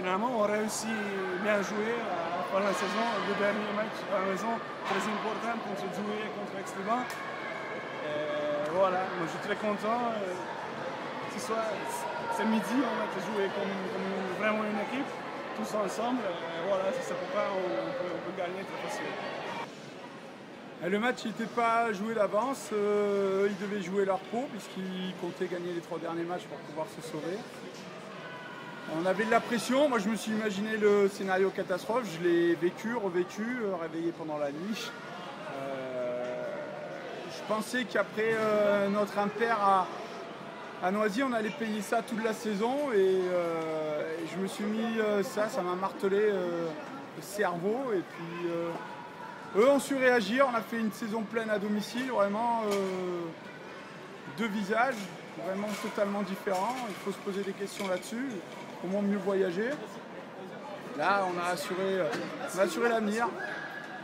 finalement, on réussit bien à jouer pendant la saison. Le dernier match à la maison, très important contre Douai et contre Aix-les-Bains. Voilà, moi je suis très content. Ce soir, c'est midi, on va jouer comme vraiment une équipe, tous ensemble. Voilà, si ça peut pas, on peut gagner très facilement. Le match n'était pas joué d'avance, ils devaient jouer leur peau puisqu'ils comptaient gagner les 3 derniers matchs pour pouvoir se sauver. On avait de la pression, moi je me suis imaginé le scénario catastrophe, je l'ai vécu, revécu, réveillé pendant la nuit. Je pensais qu'après notre impair à Noisy, on allait payer ça toute la saison et je me suis mis ça m'a martelé le cerveau et puis eux ont su réagir, on a fait une saison pleine à domicile, vraiment 2 visages, vraiment totalement différents, il faut se poser des questions là-dessus. Comment mieux voyager. Là, on a assuré l'avenir.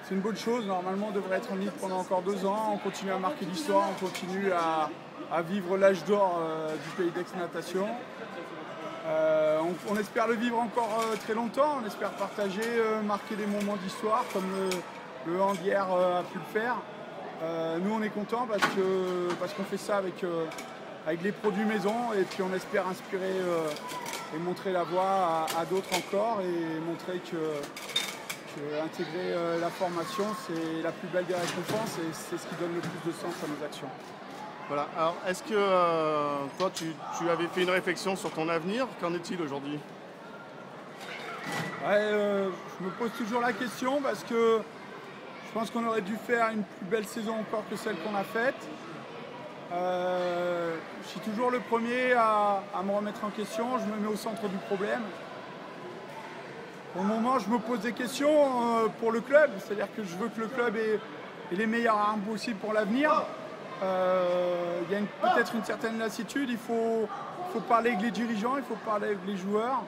C'est une bonne chose. Normalement, on devrait être en ligne pendant encore 2 ans. On continue à marquer l'histoire, on continue à vivre l'âge d'or du pays d'Aix-Natation. On espère le vivre encore très longtemps. On espère partager, marquer des moments d'histoire comme le hand hier a pu le faire. Nous, on est contents parce qu'on fait ça avec les produits maison et puis on espère inspirer et montrer la voie à d'autres encore et montrer que intégrer la formation c'est la plus belle des récompenses et c'est ce qui donne le plus de sens à nos actions. Voilà, alors est-ce que toi tu avais fait une réflexion sur ton avenir, qu'en est-il aujourd'hui? Je me pose toujours la question parce que je pense qu'on aurait dû faire une plus belle saison encore que celle qu'on a faite. Je suis toujours le premier à me remettre en question, je me mets au centre du problème. Pour le moment, je me pose des questions pour le club, c'est-à-dire que je veux que le club ait les meilleures armes possibles pour l'avenir. Il y a peut-être une certaine lassitude, il faut parler avec les dirigeants, il faut parler avec les joueurs.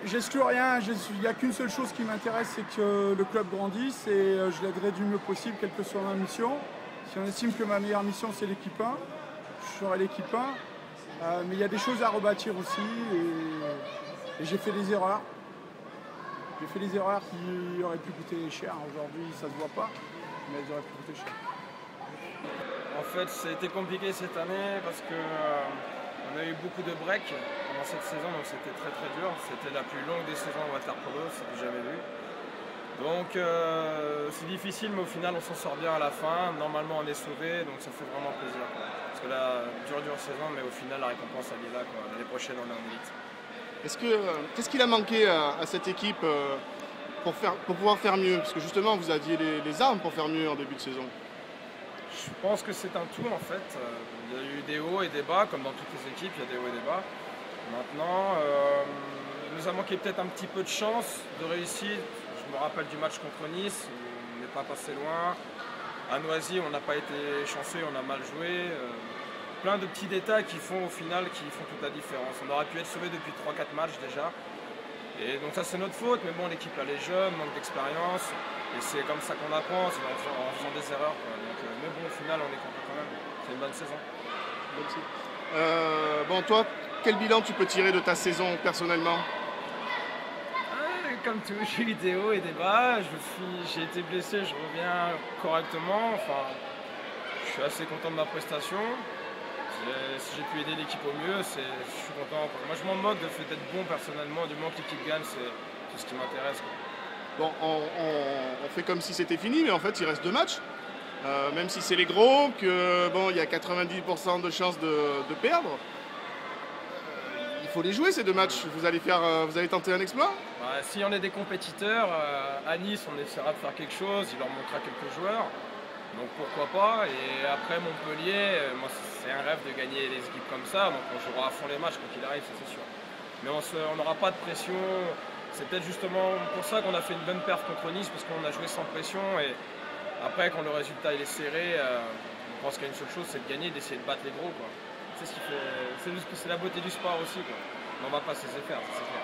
J'exclus rien, il n'y a qu'une seule chose qui m'intéresse, c'est que le club grandisse et je l'aiderai du mieux possible, quelle que soit ma mission. Si on estime que ma meilleure mission c'est l'équipe 1, je serai l'équipe 1. Mais il y a des choses à rebâtir aussi et j'ai fait des erreurs. J'ai fait des erreurs qui auraient pu coûter cher. Aujourd'hui ça ne se voit pas, mais elles auraient pu coûter cher. En fait, ça a été compliqué cette année parce qu'on a eu beaucoup de breaks pendant cette saison, donc c'était très très dur. C'était la plus longue des saisons au waterpolo, c'est du jamais vu. Donc c'est difficile, mais au final on s'en sort bien à la fin. Normalement on est sauvé, donc ça fait vraiment plaisir. Parce que là, dure saison, mais au final la récompense elle est là. L'année prochaine on est en élite. Qu'est-ce qu'il a manqué à cette équipe pour pouvoir faire mieux? Parce que justement vous aviez les armes pour faire mieux en début de saison. Je pense que c'est un tout en fait. Il y a eu des hauts et des bas, comme dans toutes les équipes, il y a des hauts et des bas. Maintenant, il nous a manqué peut-être un petit peu de chance, de réussite. Je me rappelle du match contre Nice, on n'est pas passé loin. À Noisy, on n'a pas été chanceux, on a mal joué. Plein de petits détails qui font au final toute la différence. On aurait pu être sauvé depuis 3-4 matchs déjà. Et donc ça c'est notre faute, mais bon l'équipe elle est jeune, manque d'expérience. Et c'est comme ça qu'on apprend, c'est en faisant des erreurs. Donc, mais bon au final on est content quand même. C'est une bonne saison. Bon toi, quel bilan tu peux tirer de ta saison personnellement? Comme tout, j'ai eu des hauts et des bas, j'ai été blessé, je reviens correctement, enfin, je suis assez content de ma prestation. Si j'ai pu aider l'équipe au mieux, je suis content. Moi je m'en moque de fait d'être bon personnellement, du moment que l'équipe gagne, c'est tout ce qui m'intéresse. Bon, on fait comme si c'était fini, mais en fait il reste 2 matchs. Même si c'est les gros, que bon, il y a 90% de chances de perdre. Il faut les jouer ces 2 matchs. Vous allez tenter un exploit? Si on est des compétiteurs, à Nice on essaiera de faire quelque chose, il leur manquera quelques joueurs. Donc pourquoi pas. Et après Montpellier, moi c'est un rêve de gagner les équipes comme ça, donc on jouera à fond les matchs quand il arrive, c'est sûr. Mais on n'aura pas de pression. C'est peut-être justement pour ça qu'on a fait une bonne perf contre Nice, parce qu'on a joué sans pression. Et après quand le résultat il est serré, on pense qu'il y a une seule chose, c'est de gagner, d'essayer de battre les gros. C'est ce qui fait. C'est la beauté du sport aussi. Mais on ne va pas se laisser faire, c'est clair.